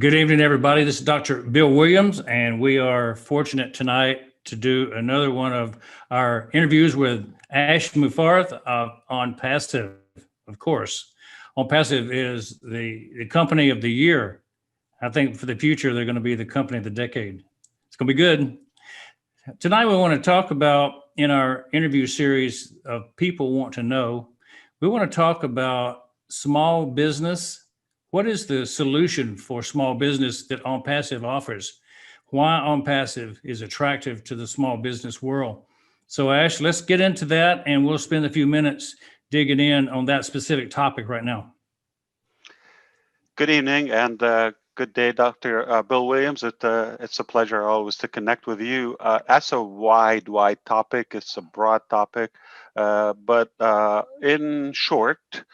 Good evening, everybody. This is Dr. Bill Williams, and we are fortunate tonight to do another one of our interviews with Ash Mufarth of Onpassive, of course. Onpassive is the company of the year. I think for the future, they're going to be the company of the decade. It's going to be good. Tonight, we want to talk about, in our interview series of People Want to Know, we want to talk about small business. What is the solution for small business that Onpassive offers? Why Onpassive is attractive to the small business world? So, Ash, let's get into that, and we'll spend a few minutes digging in on that specific topic right now. Good evening and good day, Dr. Bill Williams. It's a pleasure always to connect with you. That's a wide topic. It's a broad topic. But in short,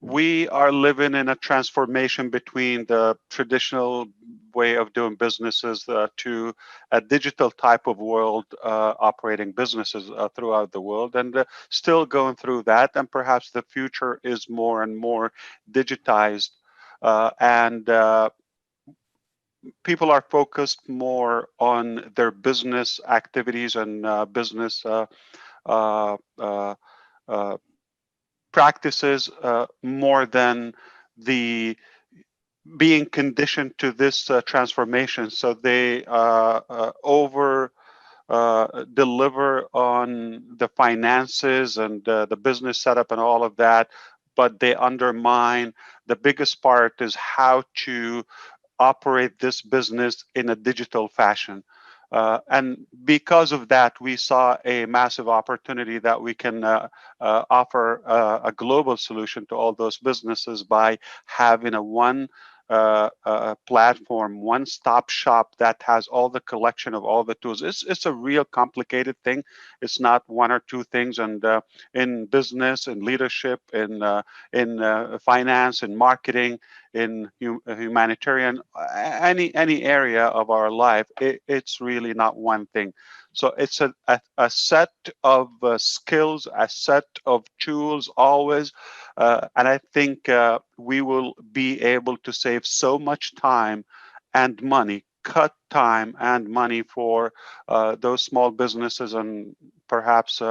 we are living in a transformation between the traditional way of doing businesses to a digital type of world operating businesses throughout the world, and still going through that. And perhaps the future is more and more digitized, and people are focused more on their business activities and business practices more than the being conditioned to this transformation. So they over deliver on the finances and the business setup and all of that, but they undermine the biggest part is how to operate this business in a digital fashion. And because of that, we saw a massive opportunity that we can offer a global solution to all those businesses by having a one platform, one-stop shop that has all the collection of all the tools. It's a real complicated thing. It's not one or two things. And in business, in leadership, in finance, in marketing, in humanitarian, any area of our life, it's really not one thing. So it's a set of skills, a set of tools always. And I think we will be able to save so much time and money, cut time and money for those small businesses and perhaps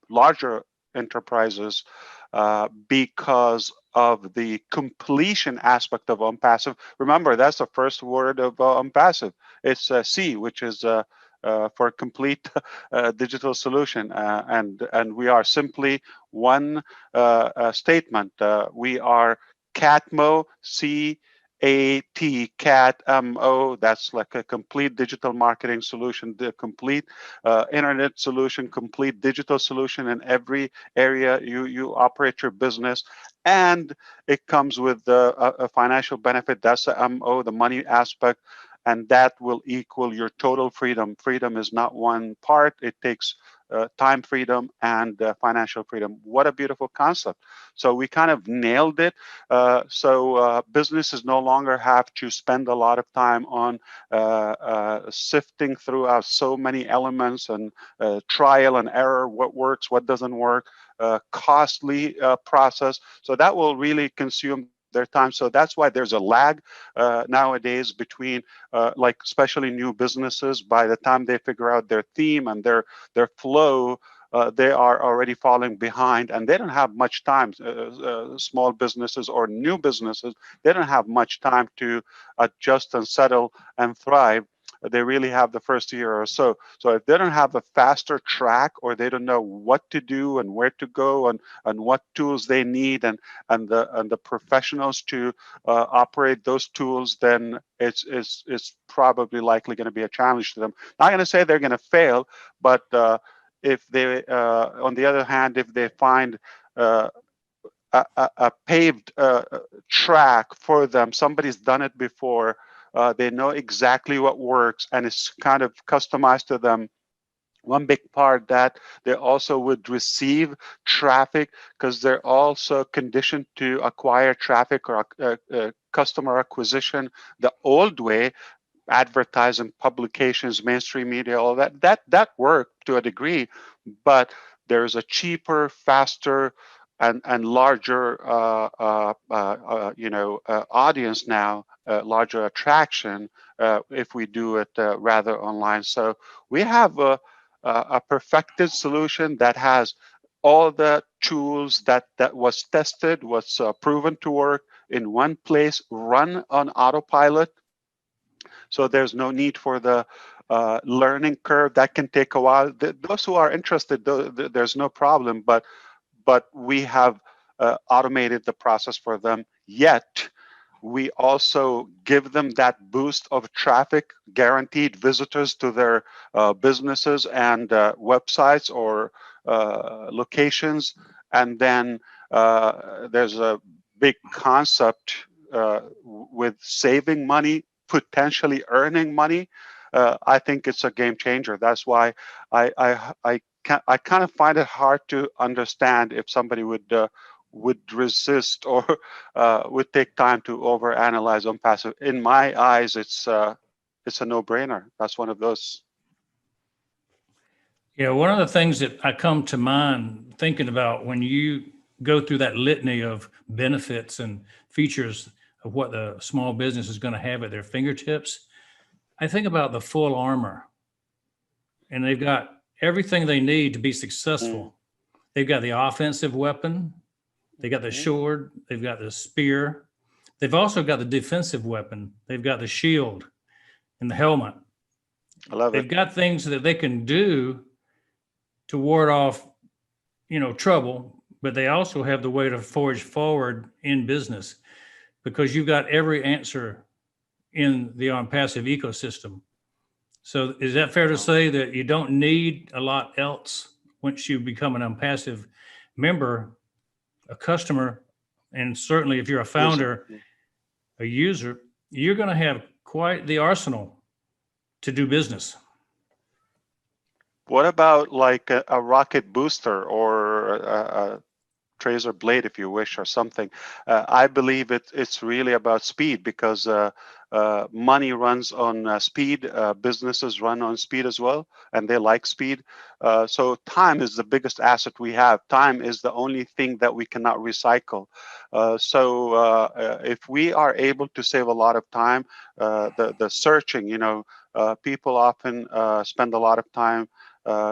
larger enterprises because of the completion aspect of Onpassive. Remember, that's the first word of Onpassive. It's C, which is for complete digital solution, and we are simply one statement. We are CATMO, C-A-T, CATMO. That's like a complete digital marketing solution, the complete internet solution, complete digital solution in every area you operate your business. And it comes with a financial benefit. That's the MO, the money aspect. And that will equal your total freedom. Freedom is not one part. It takes time freedom and financial freedom. What a beautiful concept. So we kind of nailed it. So businesses no longer have to spend a lot of time on sifting throughout so many elements and trial and error, what works, what doesn't work, costly process. So that will really consume their time. So that's why there's a lag nowadays between like especially new businesses. By the time they figure out their theme and their flow, they are already falling behind, and they don't have much time. Small businesses or new businesses, they don't have much time to adjust and settle and thrive. They really have the first year or so. So if they don't have a faster track, or they don't know what to do and where to go and what tools they need and the professionals to operate those tools, then it's probably likely going to be a challenge to them. Not going to say they're going to fail, but if they, on the other hand, if they find a paved track for them, somebody's done it before, they know exactly what works, and it's kind of customized to them. One big part that they also would receive traffic, because they're also conditioned to acquire traffic or customer acquisition the old way, advertising, publications, mainstream media, all that worked to a degree, but there's a cheaper, faster and larger audience now, larger attraction if we do it rather online. So we have a perfected solution that has all the tools that was tested, was proven to work in one place, run on autopilot. So there's no need for the learning curve. That can take a while. Those who are interested, there's no problem, but we have automated the process for them. Yet we also give them that boost of traffic, guaranteed visitors to their businesses and websites or locations. And then there's a big concept with saving money, potentially earning money. I think it's a game changer. That's why I kind of find it hard to understand if somebody would resist or would take time to overanalyze Onpassive. In my eyes, it's a no-brainer. That's one of those. Yeah, one of the things that I come to mind thinking about when you go through that litany of benefits and features of what the small business is going to have at their fingertips, I think about the full armor, and they've got everything they need to be successful. They've got the offensive weapon, they got the sword, they've got the spear, they've also got the defensive weapon, they've got the shield and the helmet. I love They've it. got things that they can do to ward off, trouble, but they also have the way to forge forward in business because you've got every answer in the Onpassive ecosystem. So is that fair to say that you don't need a lot else once you become an Onpassive member, a customer, and certainly if you're a founder, a user, you're going to have quite the arsenal to do business. What about like a rocket booster or a tracer blade, if you wish, or something? I believe it's really about speed because money runs on speed. Businesses run on speed as well, and they like speed. So time is the biggest asset we have. Time is the only thing that we cannot recycle. So if we are able to save a lot of time, the searching, people often spend a lot of time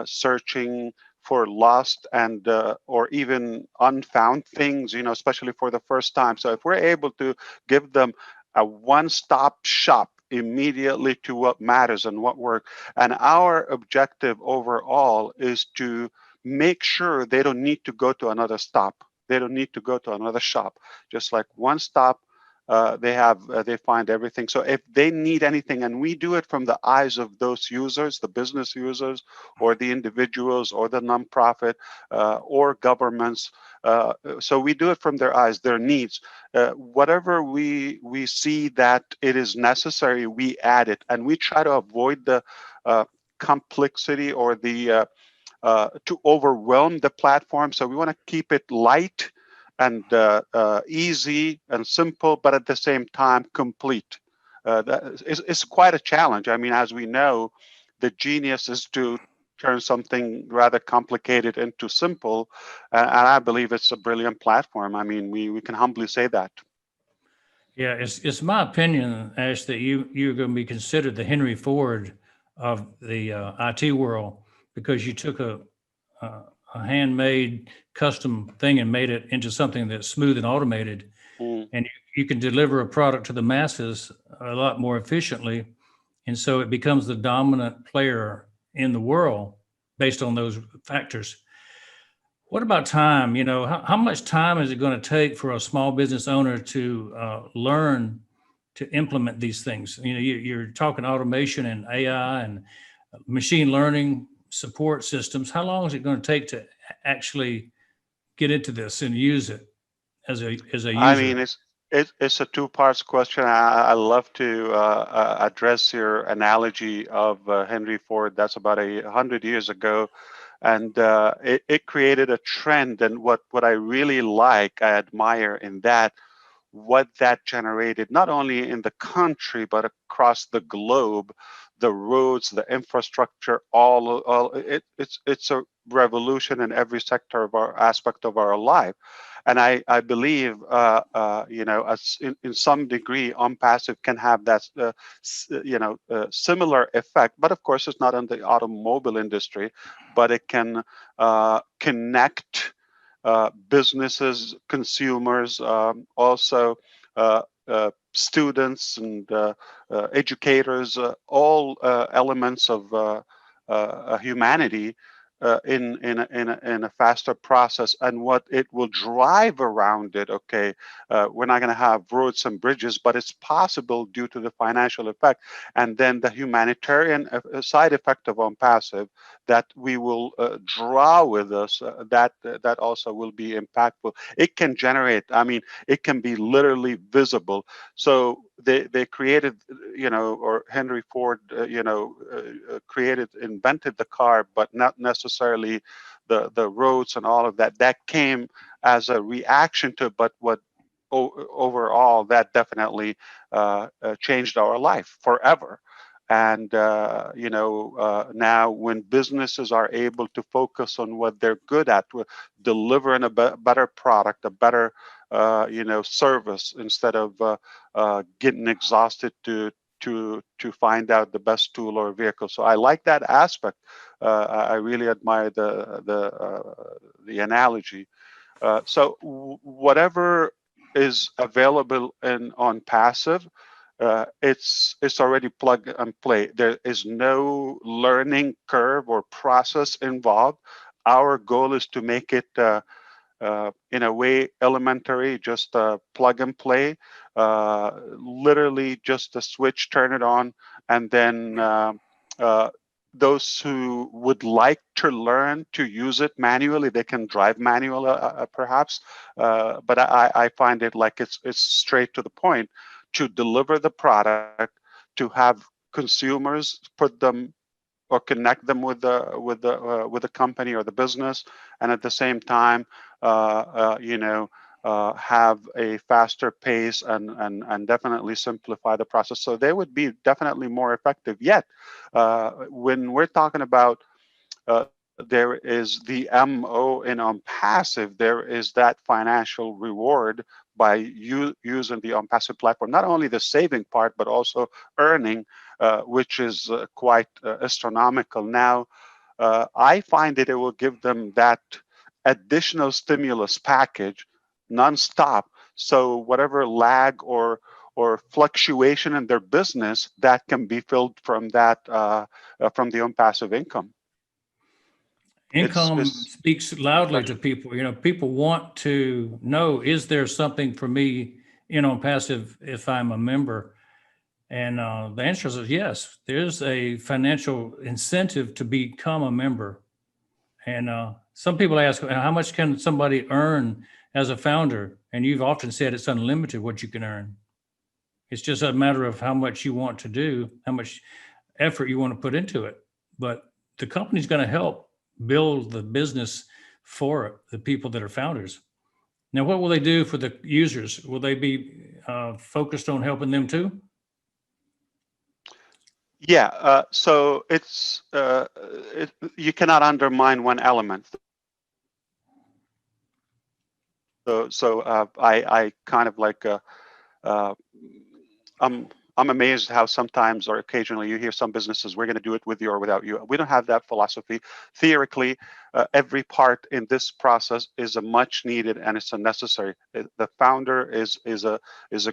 searching for lost and or even unfound things, especially for the first time. So if we're able to give them a one-stop shop immediately to what matters and what works, and our objective overall is to make sure they don't need to go to another stop. They don't need to go to another shop. Just like one stop, they find everything. So if they need anything, and we do it from the eyes of those users, the business users, or the individuals, or the nonprofit, or governments. So we do it from their eyes, their needs. Whatever we see that it is necessary, we add it, and we try to avoid the complexity or the to overwhelm the platform. So we want to keep it light and easy and simple, but at the same time complete. It's quite a challenge. I mean, as we know, the genius is to turn something rather complicated into simple, and I believe it's a brilliant platform. I mean, we can humbly say that. Yeah, it's my opinion, Ash, that you're going to be considered the Henry Ford of the IT world because you took a handmade custom thing and made it into something that's smooth and automated, Mm. and you can deliver a product to the masses a lot more efficiently, and so it becomes the dominant player in the world based on those factors. What about time? How much time is it going to take for a small business owner to learn to implement these things? You're talking automation and AI and machine learning support systems. How long is it going to take to actually get into this and use it as a I mean, user? it's a two parts question. I love to address your analogy of Henry Ford. That's about 100 years ago, and it created a trend. And what I really like, I admire in that what that generated, not only in the country, but across the globe, the roads, the infrastructure, it's a revolution in every sector of our aspect of our life. And I believe, as in some degree, Onpassive can have that, similar effect. But of course, it's not in the automobile industry, but it can connect businesses, consumers, also students and educators, all elements of humanity in a faster process. And what it will drive around it, okay, we're not going to have roads and bridges, but it's possible due to the financial effect, and then the humanitarian side effect of Onpassive that we will draw with us, that also will be impactful. It can generate, I mean, it can be literally visible. So they created, or Henry Ford, invented the car, but not necessarily the roads and all of that. That came as a reaction to, but what overall that definitely changed our life forever. And now when businesses are able to focus on what they're good at, delivering a better product, a better service, instead of getting exhausted to find out the best tool or vehicle. So I like that aspect. I really admire the analogy. So whatever is available on passive, it's already plug and play. There is no learning curve or process involved. Our goal is to make it in a way elementary, just plug and play, literally just a switch, turn it on, and then uh, those who would like to learn to use it manually, they can drive manual, perhaps, but I find it like it's straight to the point to deliver the product, to have consumers put them or connect them with the company or the business, and at the same time, have a faster pace and definitely simplify the process. So they would be definitely more effective. Yet, when we're talking about there is the MO in Onpassive, there is that financial reward by using the Onpassive platform, not only the saving part, but also earning, which is quite astronomical. Now, I find that it will give them that additional stimulus package nonstop. So whatever lag or fluctuation in their business, that can be filled from that from the Onpassive income. Income It's speaks loudly to pleasure. people. People want to know, is there something for me on passive if I'm a member? And the answer is yes. There's a financial incentive to become a member. And some people ask, how much can somebody earn as a founder? And you've often said it's unlimited what you can earn. It's just a matter of how much you want to do, how much effort you want to put into it. But the company's going to help build the business for the people that are founders. Now, what will they do for the users? Will they be focused on helping them too? Yeah, so you cannot undermine one element. So I kind of like uh, I'm amazed how sometimes or occasionally you hear some businesses, we're going to do it with you or without you. We don't have that philosophy. Theoretically, every part in this process is a much needed and it's a necessary. The founder is a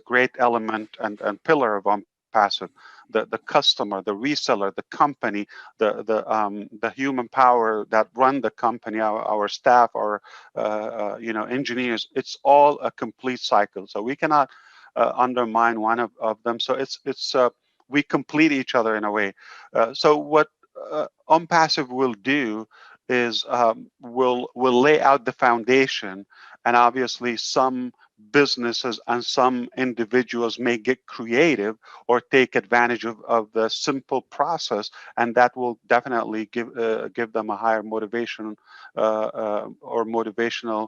great element and pillar of Onpassive. The customer, the reseller, the company, the human power that run the company, our staff, our engineers. It's all a complete cycle. So we cannot undermine one of them. So it's we complete each other in a way. So what Onpassive will do is will lay out the foundation, and obviously some businesses and some individuals may get creative or take advantage of the simple process, and that will definitely give them a higher motivation or motivational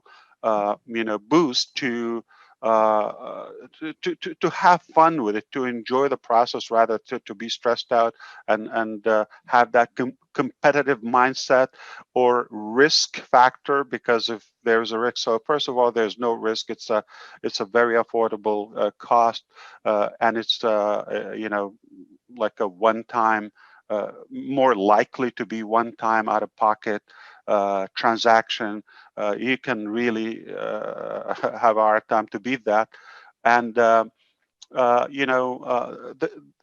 boost to to have fun with it, to enjoy the process rather to be stressed out and have that competitive mindset or risk factor. Because if there's a risk, so first of all, there's no risk. It's a very affordable cost, and it's like a one-time, more likely to be one-time out-of-pocket transaction. You can really have a hard time to beat that. And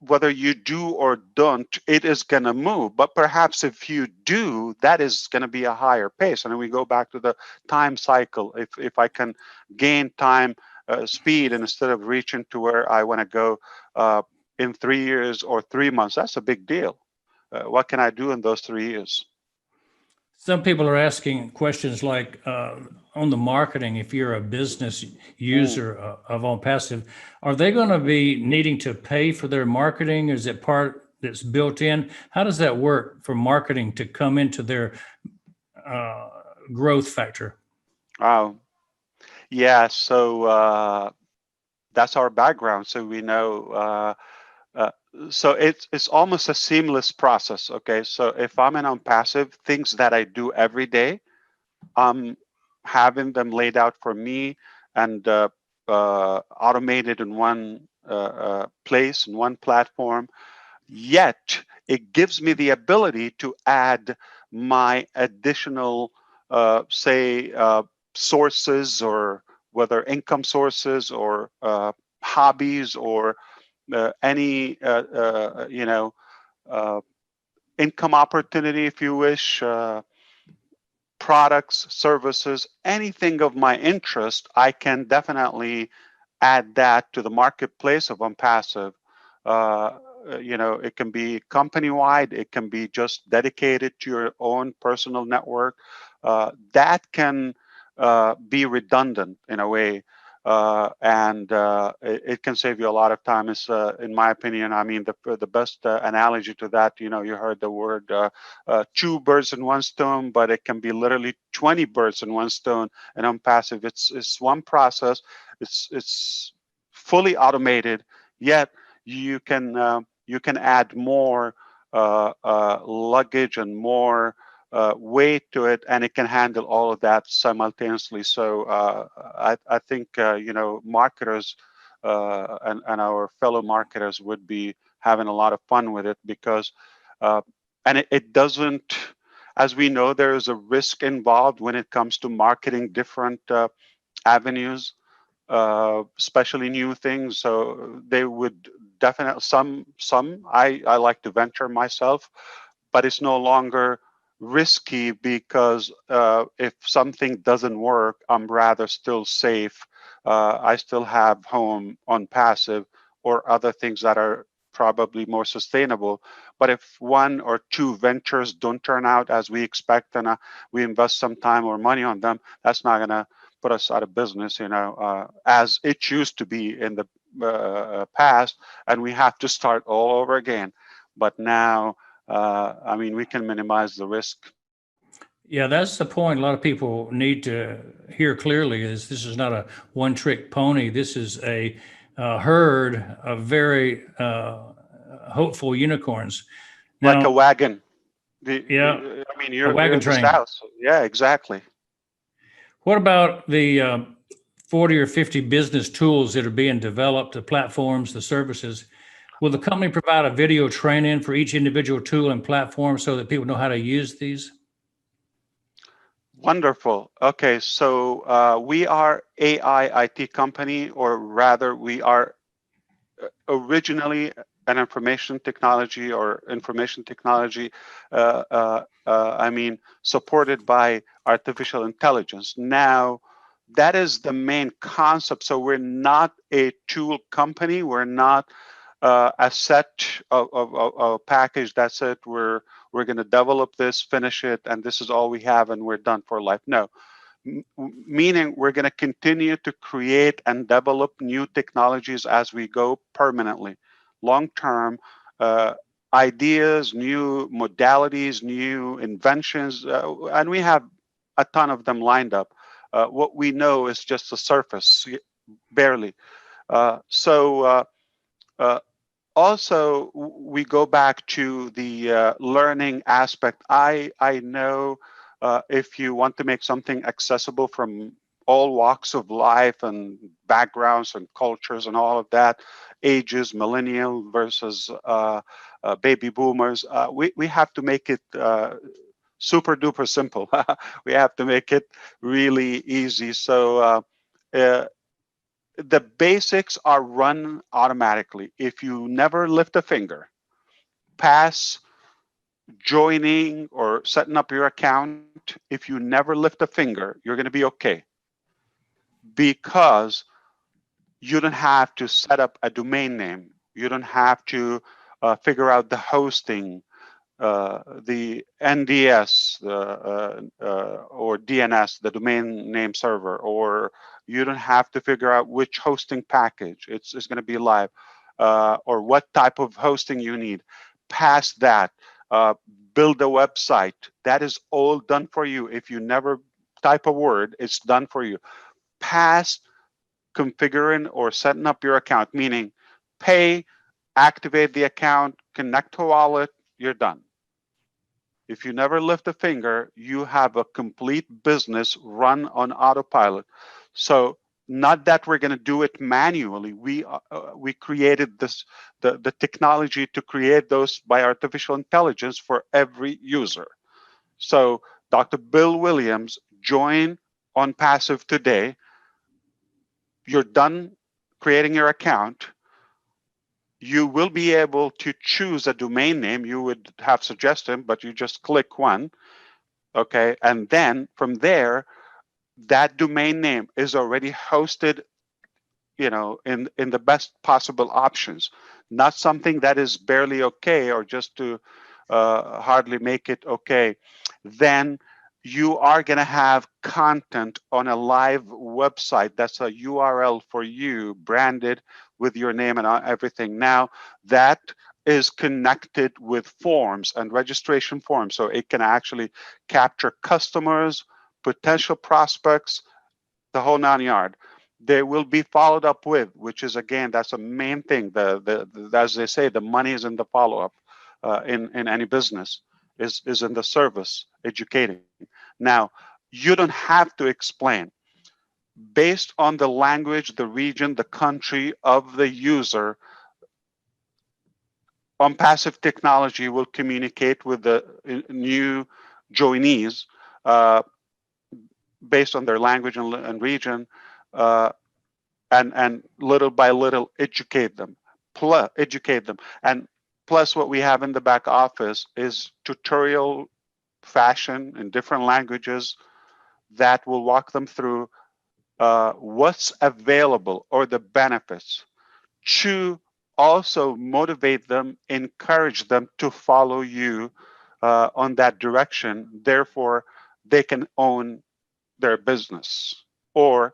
whether you do or don't, it is going to move. But perhaps if you do, that is going to be a higher pace. And then we go back to the time cycle. If I can gain time speed, and instead of reaching to where I want to go in 3 years or 3 months, that's a big deal. What can I do in those 3 years? Some people are asking questions like on the marketing, if you're a business user of Onpassive, are they going to be needing to pay for their marketing? Is it part that's built in? How does that work for marketing to come into their growth factor? Oh, yeah. So that's our background. So we know. So it's almost a seamless process. Okay. So if I'm in Onpassive, things that I do every day, I'm having them laid out for me and automated in one place, in one platform. Yet it gives me the ability to add my additional, say, sources, or whether income sources or hobbies or any, uh, income opportunity, if you wish. Products, services, anything of my interest, I can definitely add that to the marketplace of Onpassive. It can be company-wide, it can be just dedicated to your own personal network. That can be redundant in a way, and it can save you a lot of time. Is, in my opinion, I mean, the best analogy to that, you heard the word two birds in one stone, but it can be literally 20 birds in one stone. And Onpassive, it's one process. It's fully automated, yet you can add more luggage and more weight to it, and it can handle all of that simultaneously. So I think marketers and our fellow marketers would be having a lot of fun with it, because and it doesn't, as we know, there is a risk involved when it comes to marketing different avenues, especially new things. So they would definitely, some I like to venture myself, but it's no longer risky, because if something doesn't work, I'm rather still safe. I still have home Onpassive or other things that are probably more sustainable. But if one or two ventures don't turn out as we expect, and we invest some time or money on them, that's not going to put us out of business, as it used to be in the past, and we have to start all over again. But now, I mean, we can minimize the risk. Yeah, that's the point a lot of people need to hear clearly, is this is not a one-trick pony. This is a herd of very hopeful unicorns. Like a Now, wagon. yeah, I mean, a you're wagon in the train. South. So yeah, exactly. What about the 40 or 50 business tools that are being developed, the platforms, the services? Will the company provide a video training for each individual tool and platform so that people know how to use these? Wonderful. Okay, so we are AI IT company, or rather, we are originally an information technology or information technology, I mean, supported by artificial intelligence. Now, that is the main concept. So we're not a tool company. We're not a set of a package. That's it. We're going to develop this, finish it, and this is all we have, and we're done for life. No, meaning we're going to continue to create and develop new technologies as we go permanently, long term. Ideas, new modalities, new inventions, and we have a ton of them lined up. What we know is just the surface. barely. So also we go back to the learning aspect. I know if you want to make something accessible from all walks of life and backgrounds and cultures and all of that, ages, millennial versus baby boomers, we have to make it super duper simple. We have to make it really easy. So uh, the basics are run automatically. If you never lift a finger, pass joining or setting up your account, if you never lift a finger, you're going to be okay, because you don't have to set up a domain name. You don't have to figure out the hosting, the NDS or DNS, the domain name server, or you don't have to figure out which hosting package it's going to be live, or what type of hosting you need. Past that, uh, build a website. That is all done for you. If you never type a word, it's done for you. Past configuring or setting up your account, meaning pay, activate the account, connect to wallet, you're done. If you never lift a finger, you have a complete business run on autopilot. So not that we're going to do it manually. We created the technology to create those by artificial intelligence for every user. So Dr. Bill Williams, join Onpassive today. You're done creating your account. You will be able to choose a domain name you would have suggested, but you just click one. Okay, and then from there, that domain name is already hosted, in the best possible options, not something that is barely okay or just to hardly make it okay. Then you are going to have content on a live website that's a URL for you, branded with your name and everything. Now that is connected with forms and registration forms, so it can actually capture customers, potential prospects, the whole 9 yard. They will be followed up with, which is, again, that's a main thing. The as they say, the money is in the follow up. In any business is in the service, educating. Now, you don't have to explain. Based on the language, the region, the country of the user, Onpassive technology will communicate with the new joinees uh, based on their language and region. Uh, and little by little educate them. And plus, what we have in the back office is tutorial fashion in different languages that will walk them through what's available or the benefits, to also motivate them, encourage them to follow you on that direction. Therefore, they can own their business or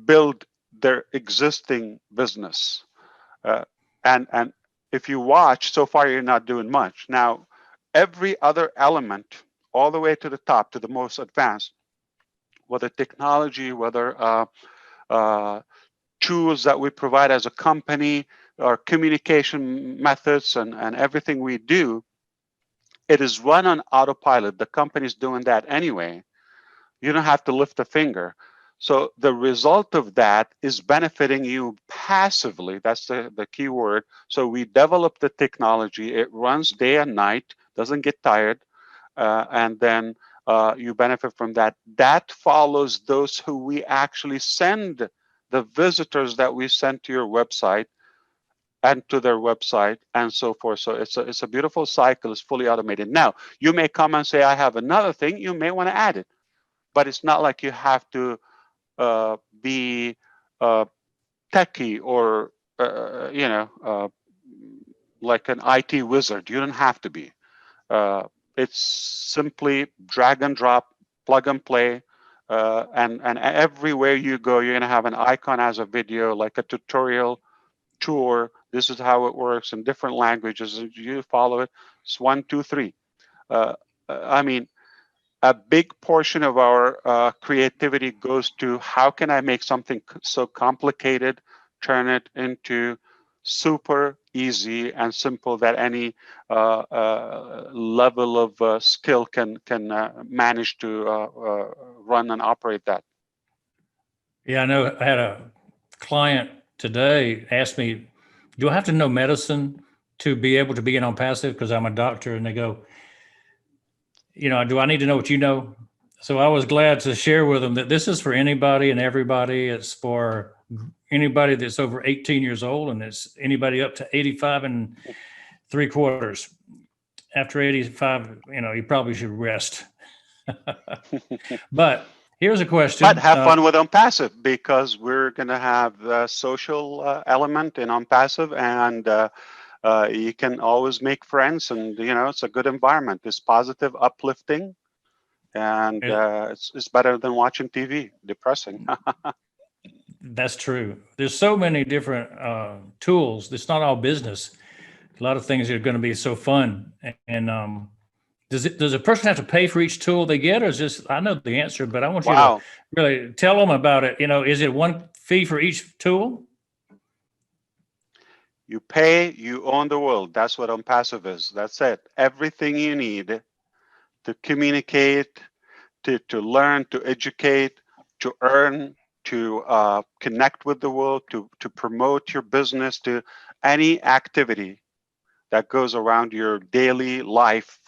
build their existing business. Uh, and if you watch, so far you're not doing much. Now, every other element, all the way to the top, to the most advanced, whether technology, whether uh, tools that we provide as a company, or communication methods, and everything we do, it is run on autopilot. The company's doing that anyway. You don't have to lift a finger. So the result of that is benefiting you passively. That's the key word. So we develop the technology. It runs day and night, doesn't get tired, and then you benefit from that. That follows those who we actually send, the visitors that we send to your website and to their website and so forth. So it's a beautiful cycle. It's fully automated. Now, you may come and say, I have another thing. You may want to add it, but it's not like you have to be techie or like an IT wizard. You don't have to be. Uh, it's simply drag and drop, plug and play, and everywhere you go, you're gonna have an icon as a video, like a tutorial tour. This is how it works in different languages. You follow it. It's 1, 2, 3. Uh, I mean, a big portion of our creativity goes to how can I make something so complicated, turn it into super easy and simple that any level of skill can manage to run and operate that. Yeah, I know I had a client today ask me, do I have to know medicine to be able to be in Onpassive? Because I'm a doctor. And they go, do I need to know what you know? So I was glad to share with them that this is for anybody and everybody. It's for anybody that's over 18 years old, and it's anybody up to 85 and 3/4. After 85, you probably should rest. But here's a question. But have fun with Onpassive, because we're going to have the social element in Onpassive, and you can always make friends, and it's a good environment. It's positive, uplifting, and it's better than watching TV. Depressing. That's true. There's so many different tools. It's not all business. A lot of things are going to be so fun. And does a person have to pay for each tool they get, or is just, I know the answer, but I want you to really tell them about it. Is it one fee for each tool? You pay, you own the world. That's what Onpassive is. That's it. Everything you need to communicate, to learn, to educate, to earn, to connect with the world, to promote your business, to any activity that goes around your daily life,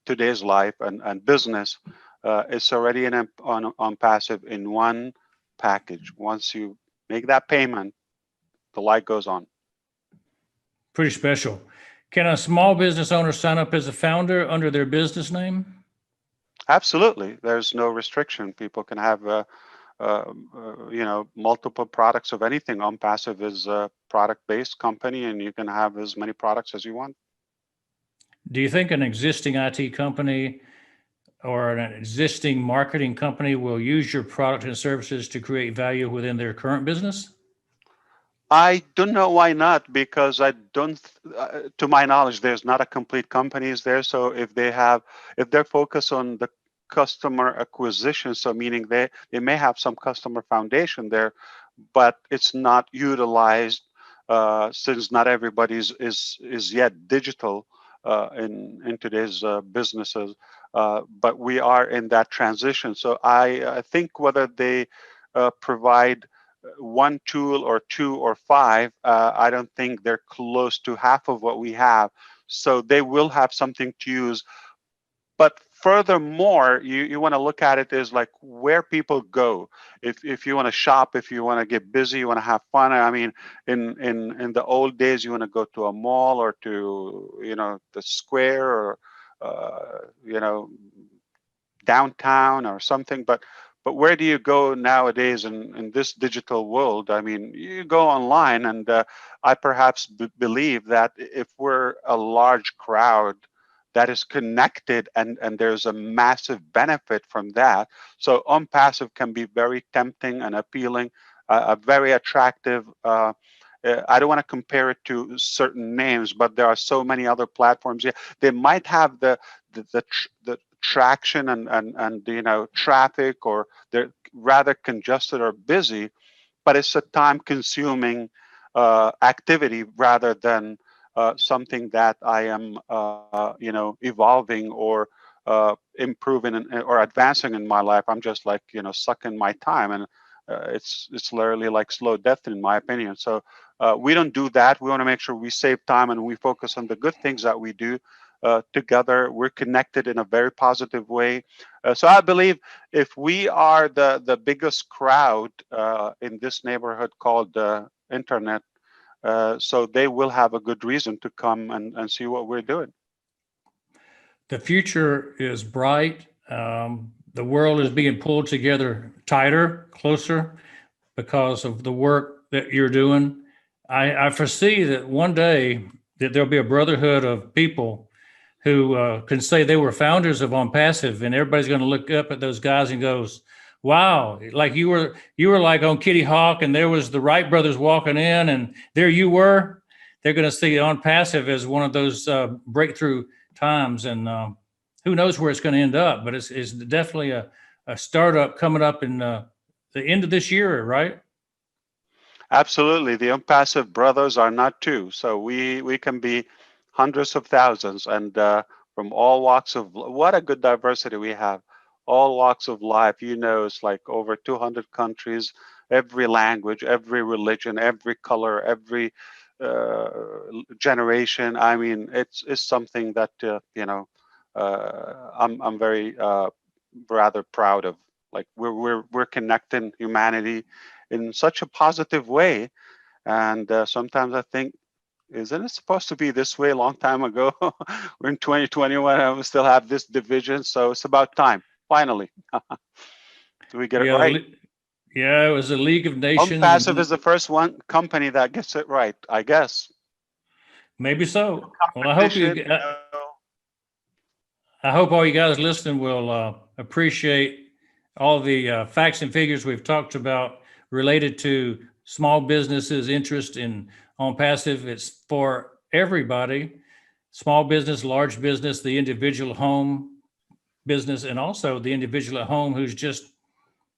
today's life and business. It's already on Onpassive in one package. Once you make that payment, the light goes on. Pretty special. Can a small business owner sign up as a founder under their business name? Absolutely. There's no restriction. People can have, multiple products of anything. Onpassive is a product-based company, and you can have as many products as you want. Do you think an existing IT company or an existing marketing company will use your product and services to create value within their current business? I don't know why not, because I don't, to my knowledge, there's not a complete companies there. So if they're focused on the customer acquisition, so meaning they may have some customer foundation there, but it's not utilized since not everybody's is yet digital in today's businesses. But we are in that transition. So I think whether they provide one tool or two or five, I don't think they're close to half of what we have. So they will have something to use. But furthermore, you want to look at it as like where people go. If you want to shop, if you want to get busy, you want to have fun. I mean, in the old days, you want to go to a mall or to the square or downtown or something. But where do you go nowadays in this digital world? I mean, you go online, and I perhaps believe that if we're a large crowd that is connected, and there's a massive benefit from that. So Onpassive can be very tempting and appealing, very attractive. I don't want to compare it to certain names, but there are so many other platforms. Yeah, they might have the traction and traffic, or they're rather congested or busy, but it's a time-consuming activity rather than something that I am evolving or improving or advancing in my life. I'm just like sucking my time, and it's literally like slow death in my opinion. So we don't do that. We want to make sure we save time and we focus on the good things that we do. Together, we're connected in a very positive way. So I believe if we are the biggest crowd in this neighborhood called the internet, so they will have a good reason to come and see what we're doing. The future is bright. The world is being pulled together tighter, closer, because of the work that you're doing. I foresee that one day that there'll be a brotherhood of people who can say they were founders of Onpassive, and everybody's going to look up at those guys and goes, wow, like you were like on Kitty Hawk, and there was the Wright brothers walking in, and there you were. They're going to see Onpassive as one of those breakthrough times. And who knows where it's going to end up, but it's definitely a startup coming up in the end of this year, right? Absolutely. The Onpassive brothers are not two. So we can be hundreds of thousands, and from all walks of, what a good diversity we have. All walks of life, it's like over 200 countries, every language, every religion, every color, every uh, generation. I mean, it's something that I'm very rather proud of. Like we're connecting humanity in such a positive way, and sometimes I think, isn't it supposed to be this way a long time ago? We're in 2021 and we still have this division, so it's about time. Finally, we get it Yeah, right. yeah, it was a League of Nations, and Onpassive is the first one company that gets it right, I guess. maybe so. Well, Competition, I hope all you guys listening will appreciate all the facts and figures we've talked about related to small businesses' interest in Onpassive. It's for everybody, small business, large business, the individual home business, and also the individual at home who's just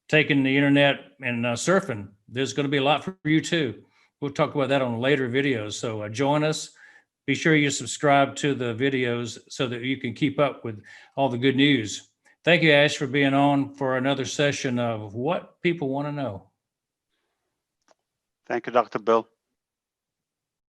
taking the internet and surfing. There's going to be a lot for you too. We'll talk about that on later videos. So join us. Be sure you subscribe to the videos so that you can keep up with all the good news. Thank you, Ash, for being on for another session of What People Want to Know. Thank you, Dr. Bill.